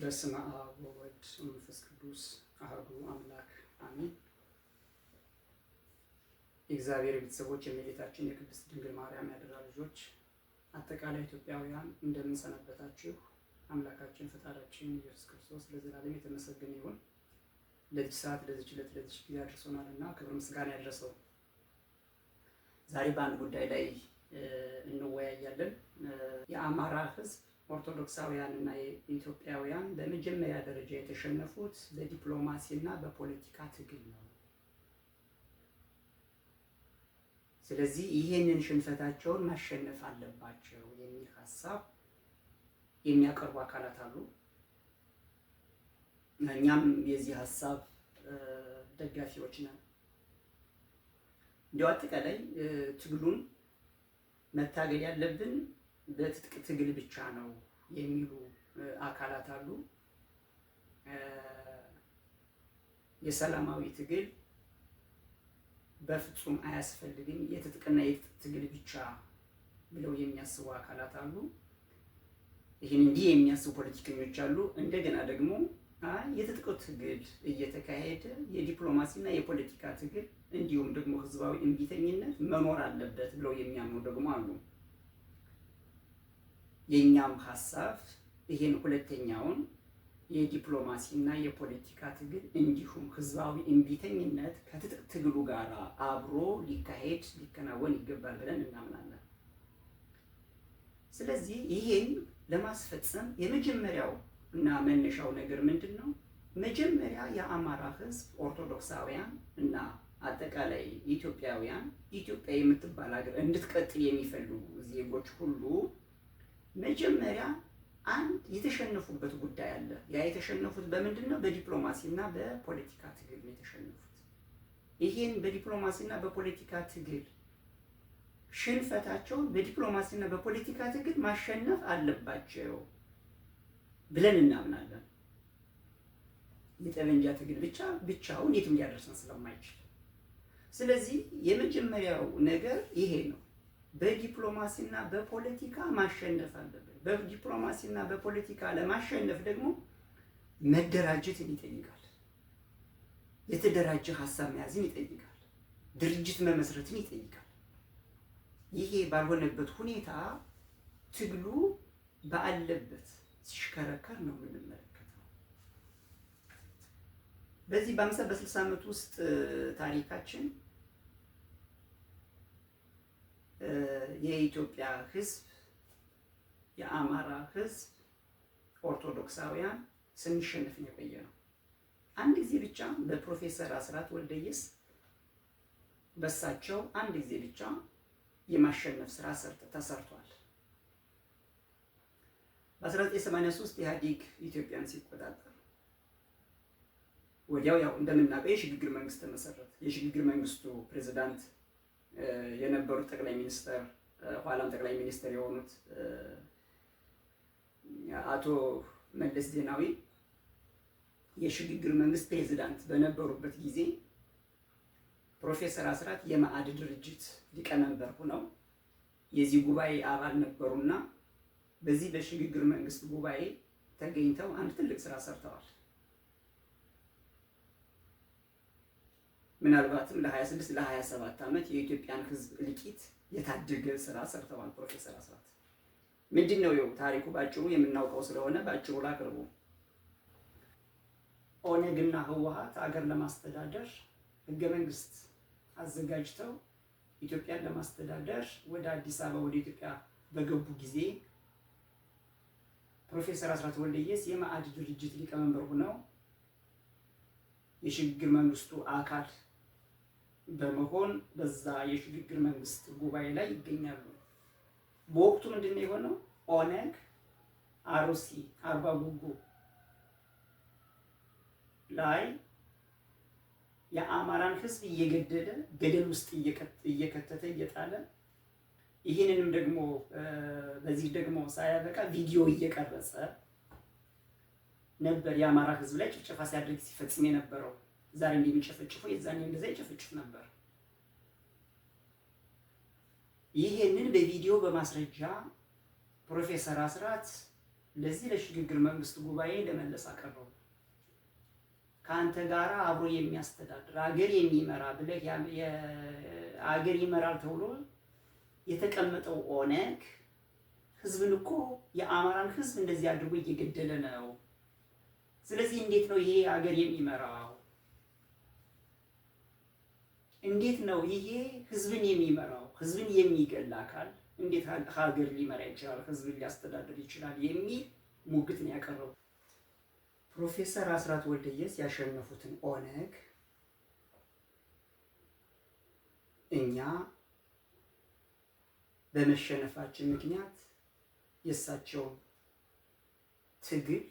በስመ አብ ወወልድ ወመንፈስ ቅዱስ አሐዱ አምላክ አሜን። የእግዚአብሔር ቤተሰቦች፣ የእመቤታችን የቅድስት ድንግል ማርያም ያደራ ልጆች፣ አጠቃላይ ኢትዮጵያውያን እንደምን ሰነበታችሁ? አምላካችን ፈጣሪያችን ኢየሱስ ክርስቶስ ለዘላለም የተመሰገነ ይሁን። ለዚህ ሰዓት፣ ለዚህ ዕለት፣ ለዚህ ጊዜ አድርሶናልና ክብር ምስጋና ያድርሰው። ዛሬ በአንድ ጉዳይ ላይ እንወያያለን። የአማራ ሕዝብ ኦርቶዶክሳውያን እና ኢትዮጵያውያን በመጀመሪያ ደረጃ የተሸነፉት በዲፕሎማሲ እና በፖለቲካ ትግል ነው። ስለዚህ ይሄንን ሽንፈታቸውን ማሸነፍ አለባቸው የሚል ሀሳብ የሚያቀርቡ አካላት አሉ። እኛም የዚህ ሀሳብ ደጋፊዎች ነን። እንዲያው አጠቃላይ ትግሉን መታገል ያለብን በትጥቅ ትግል ብቻ ነው የሚሉ አካላት አሉ። የሰላማዊ ትግል በፍጹም አያስፈልግም፣ የትጥቅና የትጥቅ ትግል ብቻ ብለው የሚያስቡ አካላት አሉ። ይህን እንዲህ የሚያስቡ ፖለቲከኞች አሉ። እንደገና ደግሞ የትጥቅ ትግል እየተካሄደ የዲፕሎማሲና የፖለቲካ ትግል እንዲሁም ደግሞ ህዝባዊ እምቢተኝነት መኖር አለበት ብለው የሚያምኑ ደግሞ አሉ። የኛም ሀሳብ ይሄን ሁለተኛውን የዲፕሎማሲና የፖለቲካ ትግል እንዲሁም ህዝባዊ እምቢተኝነት ከትጥቅ ትግሉ ጋር አብሮ ሊከናወን ይገባል ብለን እናምናለን። ስለዚህ ይሄን ለማስፈጸም የመጀመሪያው እና መነሻው ነገር ምንድን ነው? መጀመሪያ የአማራ ህዝብ ኦርቶዶክሳውያን እና አጠቃላይ ኢትዮጵያውያን ኢትዮጵያ የምትባል ሀገር እንድትቀጥል የሚፈልጉ ዜጎች ሁሉ መጀመሪያ አንድ የተሸነፉበት ጉዳይ አለ። ያ የተሸነፉት በምንድን ነው? በዲፕሎማሲ እና በፖለቲካ ትግል ነው የተሸነፉት። ይሄን በዲፕሎማሲ እና በፖለቲካ ትግል ሽንፈታቸውን በዲፕሎማሲ እና በፖለቲካ ትግል ማሸነፍ አለባቸው ብለን እናምናለን። የጠመንጃ ትግል ብቻውን የትም ሊያደርሰን ስለማይችል፣ ስለዚህ የመጀመሪያው ነገር ይሄ ነው። በዲፕሎማሲና በፖለቲካ ማሸነፍ አለብን። በዲፕሎማሲና በፖለቲካ ለማሸነፍ ደግሞ መደራጀትን ይጠይቃል። የተደራጀ ሀሳብ መያዝን ይጠይቃል። ድርጅት መመስረትን ይጠይቃል። ይሄ ባልሆነበት ሁኔታ ትግሉ ባለበት ሲሽከረከር ነው የምንመለከተው። በዚህ በ50 ዓመት ውስጥ ታሪካችን የኢትዮጵያ ሕዝብ፣ የአማራ ሕዝብ፣ ኦርቶዶክሳውያን ስንሸነፍ የቆየ ነው። አንድ ጊዜ ብቻ በፕሮፌሰር አስራት ወልደየስ በሳቸው አንድ ጊዜ ብቻ የማሸነፍ ስራ ተሰርቷል። በ1983 ኢህአዴግ ኢትዮጵያን ሲቆጣጠር ወዲያው ያው እንደምናውቀው የሽግግር መንግስት ተመሰረተ። የሽግግር መንግስቱ ፕሬዝዳንት የነበሩት ጠቅላይ ሚኒስትር ኋላም ጠቅላይ ሚኒስትር የሆኑት አቶ መለስ ዜናዊ የሽግግር መንግስት ፕሬዝዳንት በነበሩበት ጊዜ ፕሮፌሰር አስራት የመአድ ድርጅት ሊቀመንበር ሆነው የዚህ ጉባኤ አባል ነበሩና በዚህ በሽግግር መንግስት ጉባኤ ተገኝተው አንድ ትልቅ ስራ ሰርተዋል። ምናልባትም ለ26 ለ27 ዓመት የኢትዮጵያን ህዝብ እልቂት የታደገ ስራ ሰርተዋል ፕሮፌሰር አስራት። ምንድነው ይኸው ታሪኩ ባጭሩ የምናውቀው ስለሆነ ባጭሩ ላቅርቡ። ኦነግና ህወሓት ሀገር ለማስተዳደር ህገ መንግስት አዘጋጅተው ኢትዮጵያን ለማስተዳደር ወደ አዲስ አበባ ወደ ኢትዮጵያ በገቡ ጊዜ ፕሮፌሰር አስራት ወልደየስ የመአድ ድርጅት ሊቀመንበር ሆነው የሽግግር መንግስቱ አካል በመሆን በዛ የሽግግር መንግስት ጉባኤ ላይ ይገኛሉ። በወቅቱ ምንድን ነው የሆነው? ኦነግ አሩሲ አርባ ጉጉ ላይ የአማራን ህዝብ እየገደለ ገደል ውስጥ እየከተተ እየጣለ ይህንንም ደግሞ በዚህ ደግሞ ሳያበቃ ቪዲዮ እየቀረጸ ነበር የአማራ ህዝብ ላይ ጭፍጨፋ ሲያደርግ ሲፈጽም የነበረው። ዛሬ እንደሚጨፈጭፈው የዛኔ እንደዛ ይጨፈጭፍ ነበር። ይሄንን በቪዲዮ በማስረጃ ፕሮፌሰር አስራት ለዚህ ለሽግግር መንግስት ጉባኤ ለመለስ አቀረቡ። ከአንተ ጋር አብሮ የሚያስተዳድር አገር የሚመራ ብለህ አገር ይመራል ተብሎ የተቀመጠው ኦነግ ህዝብን እኮ የአማራን ህዝብ እንደዚህ አድርጎ እየገደለ ነው። ስለዚህ እንዴት ነው ይሄ አገር የሚመራው? እንዴት ነው ይሄ ህዝብን የሚመራው? ህዝብን የሚገል አካል እንዴት ሀገር ሊመራ ይችላል? ህዝብን ሊያስተዳድር ይችላል? የሚል ሙግት ነው ያቀረቡ። ፕሮፌሰር አስራት ወልደየስ ያሸነፉትን ኦነግ እኛ በመሸነፋችን ምክንያት የእሳቸውን ትግል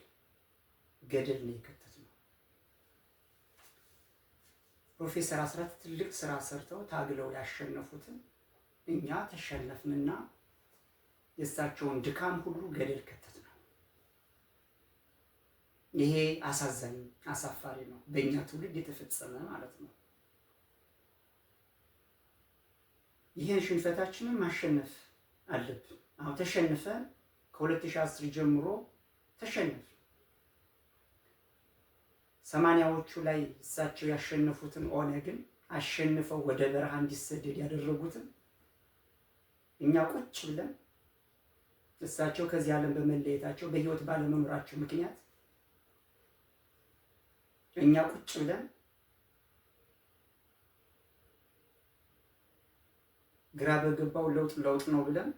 ገደል ነው የከተትነው። ፕሮፌሰር አስራት ትልቅ ስራ ሰርተው ታግለው ያሸነፉትን እኛ ተሸነፍንና የእሳቸውን ድካም ሁሉ ገደል ከተትነው። ይሄ አሳዛኝ አሳፋሪ ነው። በእኛ ትውልድ የተፈጸመ ማለት ነው። ይህን ሽንፈታችንን ማሸነፍ አለብን። አሁን ተሸንፈን ከ2010 ጀምሮ ተሸነፍ 80ዎቹ ላይ እሳቸው ያሸነፉትን ኦነግን አሸንፈው ወደ በረሃ እንዲሰደድ ያደረጉትን እኛ ቁጭ ብለን እሳቸው ከዚህ ዓለም በመለየታቸው በህይወት ባለመኖራቸው ምክንያት እኛ ቁጭ ብለን ግራ በገባው ለውጥ ነው ብለን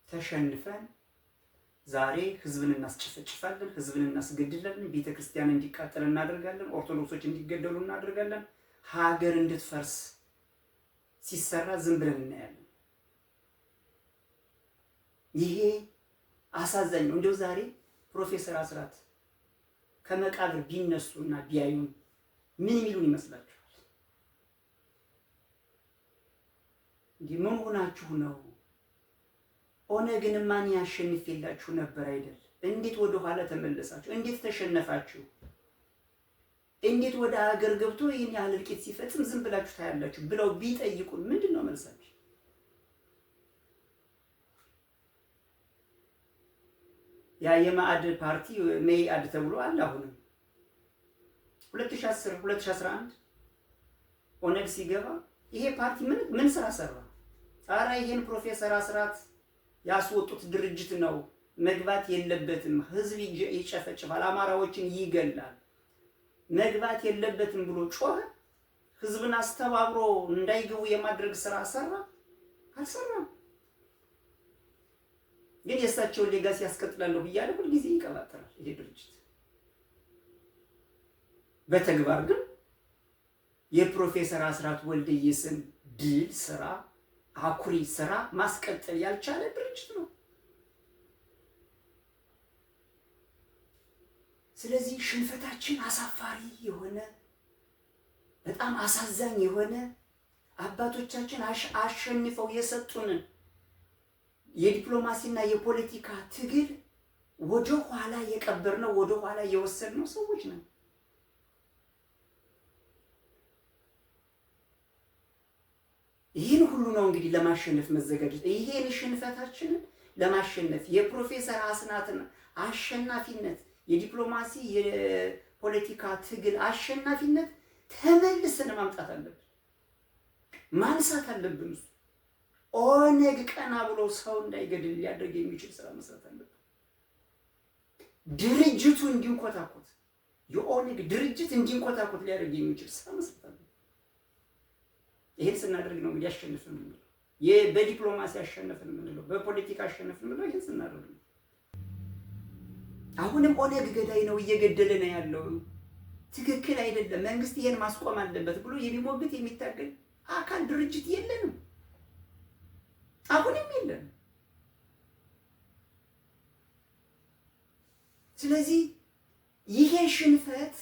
ተሸንፈን ዛሬ ህዝብን እናስጨፈጭፋለን፣ ህዝብን እናስገድላለን፣ ቤተክርስቲያን እንዲቃጠል እናደርጋለን፣ ኦርቶዶክሶች እንዲገደሉ እናደርጋለን፣ ሀገር እንድትፈርስ ሲሰራ ዝም ብለን እናያለን። ይሄ አሳዛኝ ነው። እንደው ዛሬ ፕሮፌሰር አስራት ከመቃብር ቢነሱና ቢያዩን ምን የሚሉን ይመስላችኋል? እንዲህ ምን ሆናችሁ ነው? ኦነግን ማን ያሸንፍላችሁ ነበር አይደል? እንዴት ወደ ኋላ ተመለሳችሁ? እንዴት ተሸነፋችሁ? እንዴት ወደ ሀገር ገብቶ ይህን ያህል እልቂት ሲፈጽም ዝም ብላችሁ ታያላችሁ ብለው ቢጠይቁን ምንድን ነው መልሳችሁ? ያ የማዕድ ፓርቲ መኢአድ ተብሎ አለ። አሁንም 2010 2011 ኦነግ ሲገባ ይሄ ፓርቲ ምን ስራ ሰራ? ኧረ ይሄን ፕሮፌሰር አስራት ያስወጡት ድርጅት ነው፣ መግባት የለበትም፣ ህዝብ ይጨፈጭፋል፣ አማራዎችን ይገላል፣ መግባት የለበትም ብሎ ጮኸ። ህዝብን አስተባብሮ እንዳይገቡ የማድረግ ስራ ሰራ? አልሰራም። ግን የእሳቸውን ሌጋሲ ያስቀጥላለሁ ብያለሁ ሁልጊዜ ይቀባጠራል ይሄ ድርጅት። በተግባር ግን የፕሮፌሰር አስራት ወልደየስን ድል ስራ አኩሪ ስራ ማስቀጠል ያልቻለ ድርጅት ነው። ስለዚህ ሽንፈታችን አሳፋሪ የሆነ በጣም አሳዛኝ የሆነ አባቶቻችን አሸንፈው የሰጡንን የዲፕሎማሲና የፖለቲካ ትግል ወደ ኋላ የቀበርነው ወደ ኋላ የወሰድነው ሰዎች ነን። ይህን ሁሉ ነው እንግዲህ ለማሸነፍ መዘጋጀት። ይሄን ሽንፈታችንን ለማሸነፍ የፕሮፌሰር አስራትን አሸናፊነት የዲፕሎማሲ የፖለቲካ ትግል አሸናፊነት ተመልሰን ማምጣት አለብን፣ ማንሳት አለብን። ኦነግ ቀና ብሎ ሰው እንዳይገድል ሊያደርግ የሚችል ስራ መስራት አለብን። ድርጅቱ እንዲንኮታኮት የኦነግ ድርጅት እንዲንኮታኮት ሊያደርግ የሚችል ስራ መስራት አለብን። ይሄን ስናደርግ ነው እንግዲህ አሸነፍን የምንለው። በዲፕሎማሲ አሸነፍን የምንለው፣ በፖለቲካ አሸነፍን የምንለው ይሄን ስናደርግ ነው። አሁንም ኦነግ ገዳይ ነው፣ እየገደለ ነው ያለው፣ ትክክል አይደለም፣ መንግስት ይሄን ማስቆም አለበት ብሎ የሚሞግት የሚታገል አካል ድርጅት የለንም፣ አሁንም የለንም። ስለዚህ ይሄ ሽንፈት፣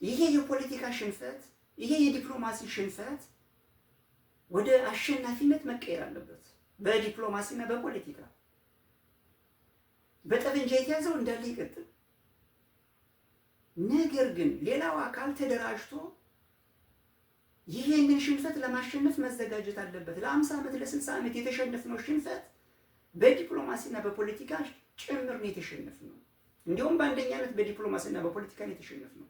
ይሄ የፖለቲካ ሽንፈት፣ ይሄ የዲፕሎማሲ ሽንፈት ወደ አሸናፊነት መቀየር አለበት። በዲፕሎማሲና በፖለቲካ በጠመንጃ የተያዘው እንዳለ ይቀጥል። ነገር ግን ሌላው አካል ተደራጅቶ ይሄንን ሽንፈት ለማሸነፍ መዘጋጀት አለበት። ለ50 ዓመት ለ60 ዓመት የተሸነፍነው ሽንፈት በዲፕሎማሲና በፖለቲካ ጭምር ነው የተሸነፍነው። እንዲሁም በአንደኛነት በዲፕሎማሲና በፖለቲካ ነው የተሸነፍነው።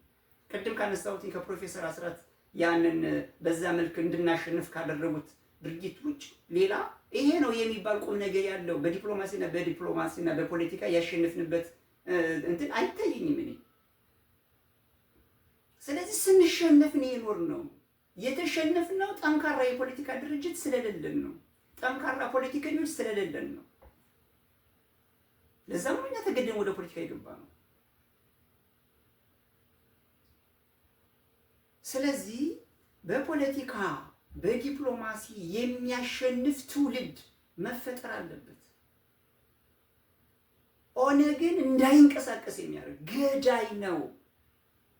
ቅድም ካነሳሁት ከፕሮፌሰር አስራት ያንን በዛ መልክ እንድናሸንፍ ካደረጉት ድርጊት ውጭ ሌላ ይሄ ነው የሚባል ቁም ነገር ያለው በዲፕሎማሲና በፖለቲካ ያሸነፍንበት እንትን አይታየኝም እኔ። ስለዚህ ስንሸነፍ ነው የኖርነው። የተሸነፍነው ጠንካራ የፖለቲካ ድርጅት ስለሌለን ነው። ጠንካራ ፖለቲከኞች ስለሌለን ነው። ለዛም ነው እኛ ተገደን ወደ ፖለቲካ የገባ ነው። ስለዚህ በፖለቲካ በዲፕሎማሲ የሚያሸንፍ ትውልድ መፈጠር አለበት። ኦነግን እንዳይንቀሳቀስ የሚያደርግ ገዳይ ነው፣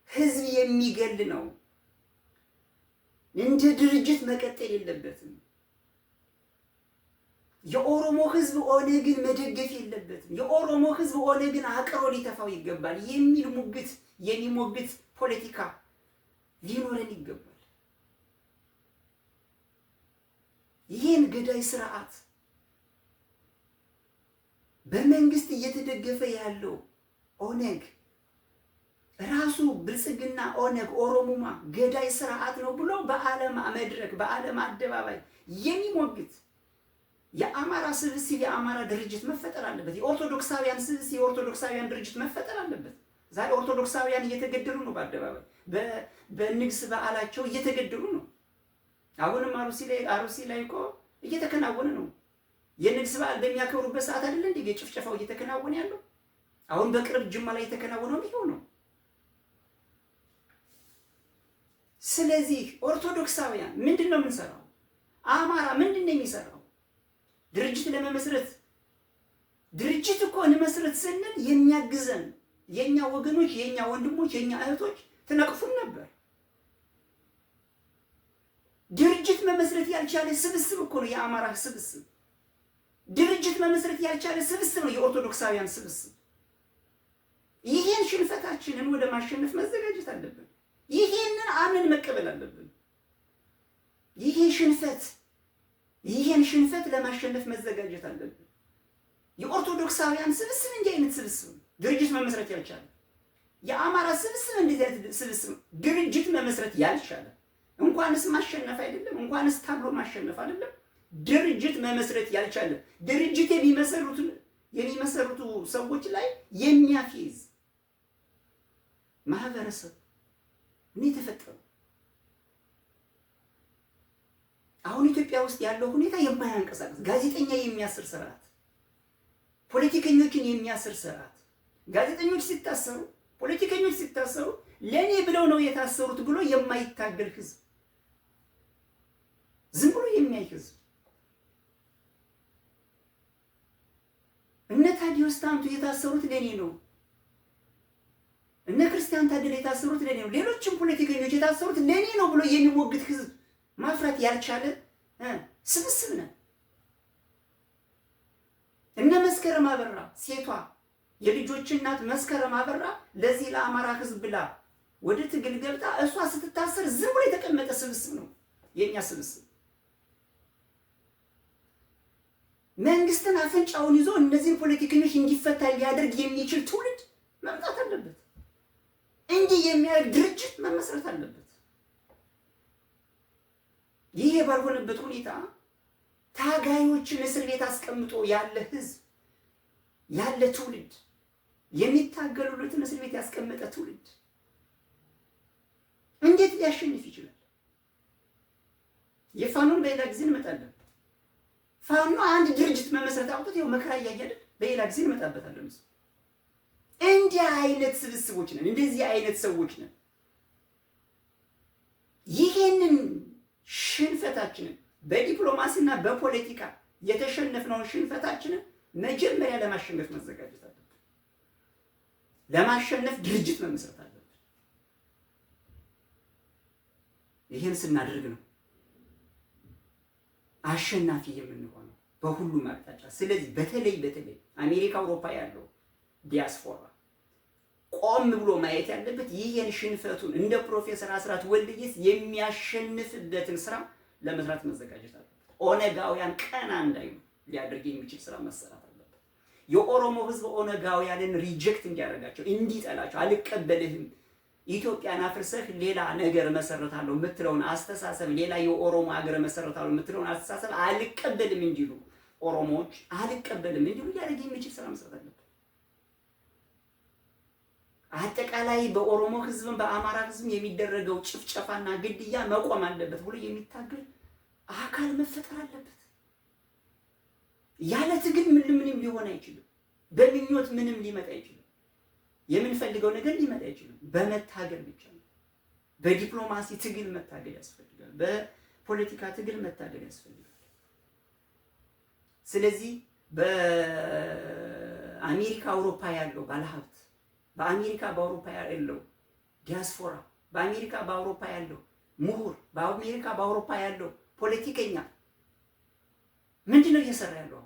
ህዝብ የሚገል ነው። እንደ ድርጅት መቀጠል የለበትም። የኦሮሞ ህዝብ ኦነግን መደገፍ የለበትም። የኦሮሞ ህዝብ ኦነግን አቅሮ ሊተፋው ይገባል የሚል የሚሞግት ፖለቲካ ሊኖረን ይገባል። ይህን ገዳይ ስርዓት በመንግስት እየተደገፈ ያለው ኦነግ ራሱ ብልጽግና ኦነግ ኦሮሞማ ገዳይ ስርዓት ነው ብሎ በዓለም መድረክ በዓለም አደባባይ የሚሞግት የአማራ ስብስብ የአማራ ድርጅት መፈጠር አለበት። የኦርቶዶክሳውያን ስብስብ የኦርቶዶክሳውያን ድርጅት መፈጠር አለበት። ዛሬ ኦርቶዶክሳውያን እየተገደሉ ነው፣ በአደባባይ በንግስ በዓላቸው እየተገደሉ ነው። አሁንም አሩሲ ላይ እኮ እየተከናወነ ነው። የንግስ በዓል በሚያከብሩበት ሰዓት አይደለ እንዴ ጭፍጨፋው እየተከናወነ ያለው? አሁን በቅርብ ጅማ ላይ የተከናወነው ይሄው ነው። ስለዚህ ኦርቶዶክሳውያን ምንድን ነው የምንሰራው? አማራ ምንድን ነው የሚሰራው? ድርጅት ለመመስረት ድርጅት እኮ እንመስረት ስንል የሚያግዘን የኛ ወገኖች የኛ ወንድሞች የኛ እህቶች ትነቅፉን ነበር። ድርጅት መመስረት ያልቻለ ስብስብ እኮ ነው የአማራ ስብስብ። ድርጅት መመስረት ያልቻለ ስብስብ ነው የኦርቶዶክሳውያን ስብስብ። ይሄን ሽንፈታችንን ወደ ማሸነፍ መዘጋጀት አለብን። ይሄንን አምን መቀበል አለብን። ይሄን ሽንፈት ለማሸነፍ መዘጋጀት አለብን። የኦርቶዶክሳውያን ስብስብ እንዲህ አይነት ስብስብ ድርጅት መመስረት ያልቻለ፣ የአማራ ስብስብ እንደዚህ አይነት ስብስብ ድርጅት መመስረት ያልቻለ እንኳንስ ማሸነፍ አይደለም እንኳንስ ታብሎ ማሸነፍ አይደለም ድርጅት መመስረት ያልቻለ ድርጅት የሚመሰርቱ ሰዎች ላይ የሚያፌዝ ማህበረሰብ ምን ተፈጠረ? አሁን ኢትዮጵያ ውስጥ ያለው ሁኔታ የማያንቀሳቅስ ጋዜጠኛ የሚያስር ስርዓት፣ ፖለቲከኞችን የሚያስር ስርዓት። ጋዜጠኞች ሲታሰሩ፣ ፖለቲከኞች ሲታሰሩ ለኔ ብለው ነው የታሰሩት ብሎ የማይታገል ህዝብ፣ ዝም ብሎ የሚያይ ህዝብ። እነ ታዲዮስ ታንቱ የታሰሩት ለኔ ነው፣ እነ ክርስቲያን ታደለ የታሰሩት ለኔ ነው፣ ሌሎችም ፖለቲከኞች የታሰሩት ለኔ ነው ብሎ የሚሞግት ህዝብ ማፍራት ያልቻለ ስብስብ ነው። እነ መስከረም አበራ ሴቷ የልጆች እናት መስከረም አበራ ለዚህ ለአማራ ህዝብ ብላ ወደ ትግል ገብታ እሷ ስትታሰር ዝም ብሎ የተቀመጠ ስብስብ ነው የኛ ስብስብ። መንግስትን አፍንጫውን ይዞ እነዚህን ፖለቲከኞች እንዲፈታ ሊያደርግ የሚችል ትውልድ መምጣት አለበት። እንዲህ የሚያደርግ ድርጅት መመስረት አለበት። ይሄ ባልሆነበት ሁኔታ ታጋዮችን እስር ቤት አስቀምጦ ያለ ህዝብ ያለ ትውልድ የሚታገሉለትን እስር ቤት ያስቀመጠ ትውልድ እንዴት ሊያሸንፍ ይችላል? የፋኖን በሌላ ጊዜ እንመጣለን። ፋኖ አንድ ድርጅት መመስረት አውጥቶ ይኸው መከራ እያያለ በሌላ ጊዜ እንመጣበታለን። እንዲህ አይነት ስብስቦች ነን፣ እንደዚህ አይነት ሰዎች ነን። ይሄንን ሽንፈታችንን በዲፕሎማሲና በፖለቲካ የተሸነፍነውን ሽንፈታችንን መጀመሪያ ለማሸነፍ መዘጋጀት አለብን። ለማሸነፍ ድርጅት መመስረት አለብን። ይሄን ስናደርግ ነው አሸናፊ የምንሆነው በሁሉም አቅጣጫ። ስለዚህ በተለይ አሜሪካ፣ አውሮፓ ያለው ዲያስፖራ ቆም ብሎ ማየት ያለበት ይሄን ሽንፈቱን እንደ ፕሮፌሰር አስራት ወልደየስ የሚያሸንፍበትን ስራ ለመስራት መዘጋጀት አለበት። ኦነጋውያን ቀና እንዳይሉ ሊያደርግ የሚችል ስራ መሰራት አለበት። የኦሮሞ ህዝብ ኦነጋውያንን ሪጀክት እንዲያደርጋቸው፣ እንዲጠላቸው፣ አልቀበልህም ኢትዮጵያን አፍርሰህ ሌላ ነገር መሰረታለሁ የምትለውን አስተሳሰብ፣ ሌላ የኦሮሞ ሀገር መሰረታለሁ የምትለውን አስተሳሰብ አልቀበልም እንዲሉ፣ ኦሮሞዎች አልቀበልም እንዲሉ ሊያደርግ የሚችል ስራ መስራት አለበት። አጠቃላይ በኦሮሞ ህዝብም በአማራ ህዝብ የሚደረገው ጭፍጨፋና ግድያ መቆም አለበት ብሎ የሚታገል አካል መፈጠር አለበት። ያለ ትግል ምንም ሊሆን አይችልም። በምኞት ምንም ሊመጣ አይችልም። የምንፈልገው ነገር ሊመጣ አይችልም። በመታገል ብቻ ነው። በዲፕሎማሲ ትግል መታገል ያስፈልጋል። በፖለቲካ ትግል መታገል ያስፈልጋል። ስለዚህ በአሜሪካ አውሮፓ ያለው ባለሀብት፣ በአሜሪካ በአውሮፓ ያለው ዲያስፖራ፣ በአሜሪካ በአውሮፓ ያለው ምሁር፣ በአሜሪካ በአውሮፓ ያለው ፖለቲከኛ ምንድነው እየሰራ ያለው?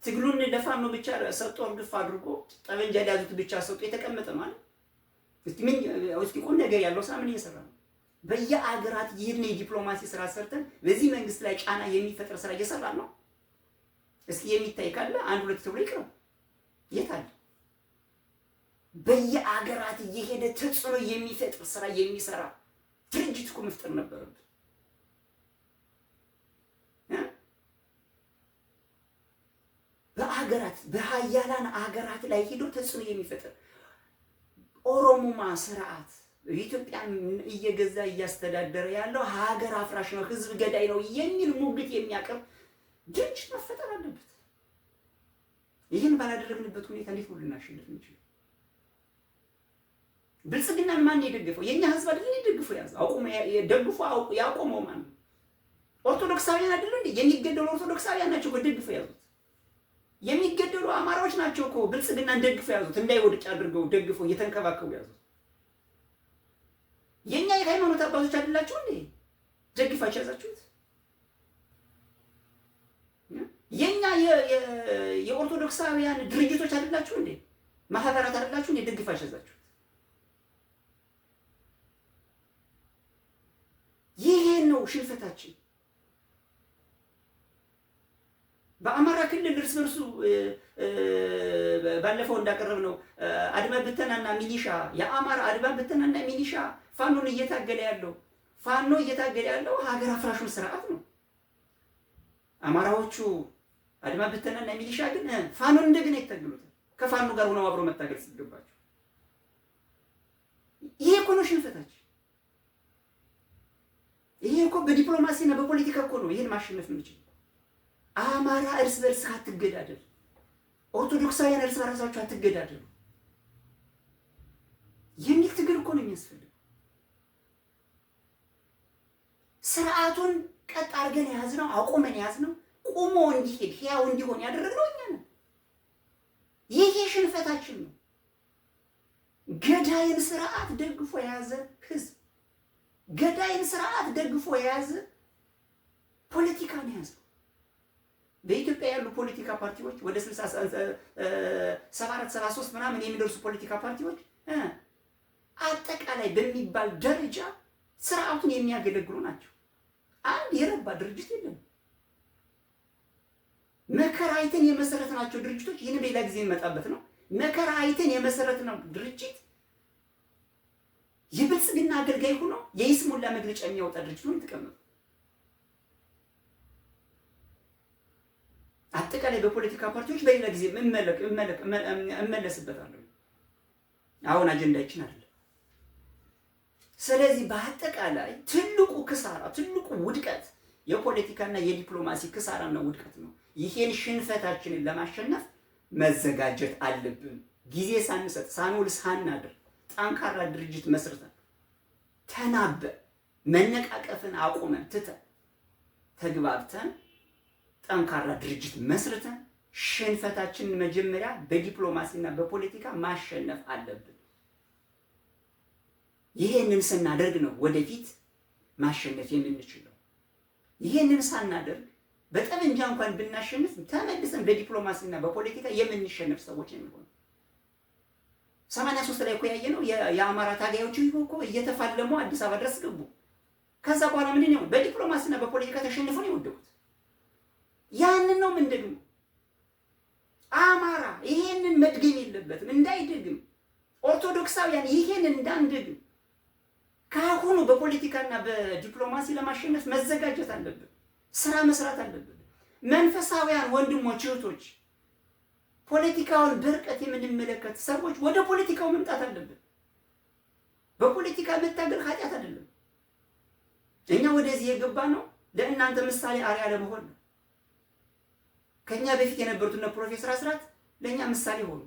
ትግሉን ለፋኖ ብቻ ሰጥቶ እርግፍ አድርጎ ጠበንጃ ሊያዙት ብቻ ሰጥቶ የተቀመጠ ማለት እስኪ ቁም ነገር ያለው ምን እየሰራ ነው? በየአገራት ይሄን የዲፕሎማሲ ስራ ሰርተን በዚህ መንግስት ላይ ጫና የሚፈጥር ስራ እየሰራ ነው። እስኪ የሚታይ ካለ አንድ ሁለት ተብሎ ይቅር። የት አለ? በየአገራት እየሄደ ተጽዕኖ የሚፈጥር ስራ የሚሰራ ድርጅት እኮ መፍጠር ነበረብን። በአገራት በሀያላን አገራት ላይ ሄዶ ተጽዕኖ የሚፈጥር ኦሮሞማ ስርዓት ኢትዮጵያን እየገዛ እያስተዳደረ ያለው ሀገር አፍራሽ ነው፣ ህዝብ ገዳይ ነው የሚል ሙግት የሚያቀርብ ድርጅት መፈጠር አለበት። ይህን ባላደረግንበት ሁኔታ እንዴት ነው ልናሸንፍ እንችላለን? ብልጽግናን ማን የደገፈው? የኛ ህዝብ አይደል የደገፈው? ያቆመው ማን ነው? ኦርቶዶክሳውያን አይደል እንዴ? የሚገደሉ ኦርቶዶክሳውያን ናቸው እኮ ደግፈው ያዙት። የሚገደሉ አማራዎች ናቸው እኮ ብልጽግናን ደግፈው ያዙት። እንዳይወድቅ አድርገው ደግፈው እየተንከባከቡ ያዙት። የኛ የሃይማኖት አባቶች አይደላችሁ እንዴ ደግፋችሁ ያዛችሁት? የኛ የኦርቶዶክሳውያን ድርጅቶች አይደላችሁ እንዴ? ማህበራት አይደላችሁ እንዴ ደግፋችሁ ያዛችሁት? ይሄ ነው ሽንፈታችን። በአማራ ክልል እርስ በርሱ ባለፈው እንዳቀረብነው አድማ ብተናና ሚሊሻ የአማራ አድማ ብተናና ሚሊሻ ፋኖን እየታገለ ያለው ሀገር አፍራሹን ስርዓት ነው። አማራዎቹ አድማ ብተናና ሚሊሻ ግን ፋኖን እንደገና ይታገሉታል። ከፋኖ ጋር ሆነው አብሮ መታገል ሲገባቸው ይሄ እኮ ነው ሽንፈታችን። ይሄ እኮ በዲፕሎማሲና በፖለቲካ እኮ ነው ይሄን ማሸነፍ የምንችል። አማራ እርስ በርስ አትገዳደሉ፣ ኦርቶዶክሳውያን እርስ በርሳቸው አትገዳደሉ የሚል ትግል እኮ ነው የሚያስፈልገው። ስርዓቱን ቀጥ አድርገን የያዝነው አቁመን የያዝነው ቁሞ እንዲሄድ ሕያው እንዲሆን ያደረግነው እኛ ነን። ይሄ ሽንፈታችን ነው። ገዳይን ስርዓት ደግፎ የያዘ ህዝብ፣ ገዳይን ስርዓት ደግፎ የያዘ ፖለቲካ ነው የያዘው። በኢትዮጵያ ያሉ ፖለቲካ ፓርቲዎች ወደ 74 73 ምናምን የሚደርሱ ፖለቲካ ፓርቲዎች አጠቃላይ በሚባል ደረጃ ስርዓቱን የሚያገለግሉ ናቸው። አንድ የረባ ድርጅት የለም። መከራ አይተን የመሰረትናቸው ድርጅቶች ይህን ሌላ ጊዜ እንመጣበት ነው። መከራ አይተን የመሰረትነው ድርጅት የብልጽግና አገልጋይ ሆኖ የይስሙላ መግለጫ የሚያወጣ ድርጅት ነው የተቀመጠው። አጠቃላይ በፖለቲካ ፓርቲዎች በሌላ ጊዜ እመለስበታለሁ። አሁን አጀንዳችን አይደለም። ስለዚህ በአጠቃላይ ትልቁ ክሳራ፣ ትልቁ ውድቀት የፖለቲካና የዲፕሎማሲ ክሳራና ውድቀት ነው። ይሄን ሽንፈታችንን ለማሸነፍ መዘጋጀት አለብን። ጊዜ ሳንሰጥ ሳንውል ሳናድር ጠንካራ ድርጅት መስርተን ተናበን መነቃቀፍን አቁመን ትተን ተግባብተን ጠንካራ ድርጅት መስርተን ሽንፈታችንን መጀመሪያ በዲፕሎማሲና በፖለቲካ ማሸነፍ አለብን። ይሄንን ስናደርግ ነው ወደፊት ማሸነፍ የምንችለው። ይሄንን ሳናደርግ በጠመንጃ እንኳን ብናሸንፍ ተመልሰን በዲፕሎማሲና በፖለቲካ የምንሸነፍ ሰዎች ነን። 83 ላይ እኮ ያየነው የአማራ ታጋዮች እኮ እየተፋለሙ አዲስ አበባ ድረስ ገቡ። ከዛ በኋላ ምንድን ነው? በዲፕሎማሲና በፖለቲካ ተሸንፈው ነው የወደቁት። ያንን ነው ምን ደግሞ አማራ ይሄንን መድገም የለበትም እንዳይደግም ኦርቶዶክሳውያን ይሄንን እንዳንደግም ካሁኑ በፖለቲካና በዲፕሎማሲ ለማሸነፍ መዘጋጀት አለብን። ስራ መስራት አለብን። መንፈሳውያን ወንድሞች እህቶች፣ ፖለቲካውን በርቀት የምንመለከት ሰዎች ወደ ፖለቲካው መምጣት አለብን። በፖለቲካ መታገል ኃጢአት አይደለም። እኛ ወደዚህ የገባ ነው ለእናንተ ምሳሌ አርአያ ለመሆን ነው። ከኛ በፊት የነበሩትና ፕሮፌሰር አስራት ለኛ ምሳሌ ሆኑ።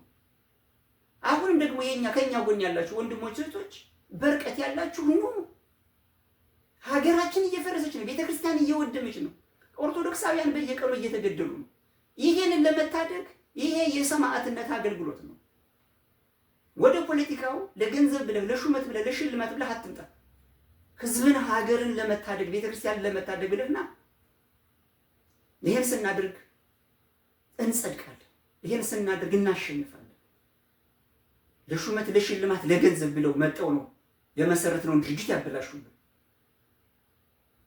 አሁንም ደግሞ ከኛ ጎን ያላችሁ ወንድሞች እህቶች፣ በርቀት ያላችሁ ኑ። ሀገራችን እየፈረሰች ነው። ቤተክርስቲያን እየወደመች ነው። ኦርቶዶክሳውያን በየቀኑ እየተገደሉ ነው። ይሄንን ለመታደግ ይሄ የሰማዕትነት አገልግሎት ነው። ወደ ፖለቲካው ለገንዘብ ብለህ ለሹመት ብለህ ለሽልማት ብለህ አትምጣ። ህዝብን ሀገርን ለመታደግ ቤተክርስቲያንን ለመታደግ ብለህና ይሄን ስናደርግ እንጸድቃለን። ይሄን ስናደርግ እናሸንፋለን። ለሹመት ለሽልማት ለገንዘብ ብለው መጣው ነው የመሰረትነውን ድርጅት ያበላሹልን።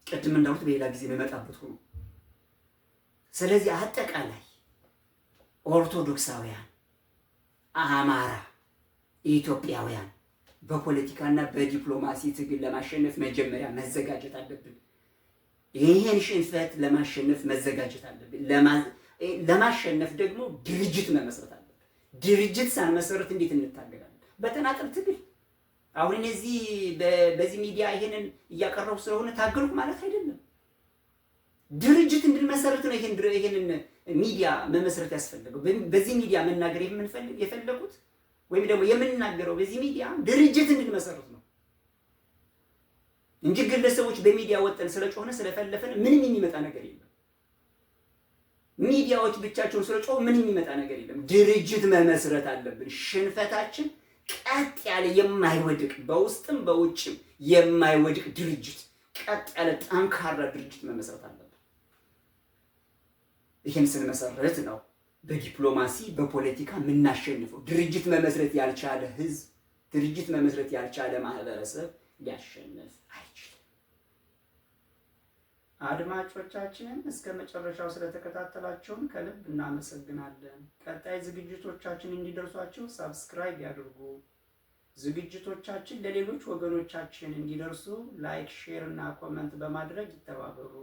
ቅድም እንዳሉት በሌላ ጊዜ መመጣበት ሆኖ ስለዚህ አጠቃላይ ኦርቶዶክሳውያን፣ አማራ፣ ኢትዮጵያውያን በፖለቲካና በዲፕሎማሲ ትግል ለማሸነፍ መጀመሪያ መዘጋጀት አለብን። ይሄን ሽንፈት ለማሸነፍ መዘጋጀት አለብን። ለማሸነፍ ደግሞ ድርጅት መመስረት አለብን። ድርጅት ሳንመሰረት እንዴት እንታገላለን? በተናጠል ትግል አሁን እዚህ በዚህ ሚዲያ ይሄንን እያቀረቡ ስለሆነ ታገልኩ ማለት አይደለም። ድርጅት እንድንመሰረት ነው ይሄንን ሚዲያ መመስረት ያስፈልገው። በዚህ ሚዲያ መናገር የፈለጉት ወይም ደግሞ የምንናገረው በዚህ ሚዲያ ድርጅት እንድንመሰረት ነው እንጂ ግለሰቦች በሚዲያ ወጠን ስለጮህነ ስለፈለፈን ምንም የሚመጣ ነገር የለም። ሚዲያዎች ብቻቸውን ስለጮሁ ምንም የሚመጣ ነገር የለም። ድርጅት መመስረት አለብን። ሽንፈታችን ቀጥ ያለ የማይወድቅ በውስጥም በውጭም የማይወድቅ ድርጅት፣ ቀጥ ያለ ጠንካራ ድርጅት መመስረት አለብን። ይሄን ስንመሰረት ነው በዲፕሎማሲ በፖለቲካ የምናሸንፈው። ድርጅት መመስረት ያልቻለ ህዝብ፣ ድርጅት መመስረት ያልቻለ ማህበረሰብ ሊያሸንፍ አይችልም። አድማጮቻችንን እስከ መጨረሻው ስለተከታተላችሁን ከልብ እናመሰግናለን። ቀጣይ ዝግጅቶቻችን እንዲደርሷችሁ ሰብስክራይብ ያድርጉ። ዝግጅቶቻችን ለሌሎች ወገኖቻችን እንዲደርሱ ላይክ፣ ሼር እና ኮመንት በማድረግ ይተባበሩ።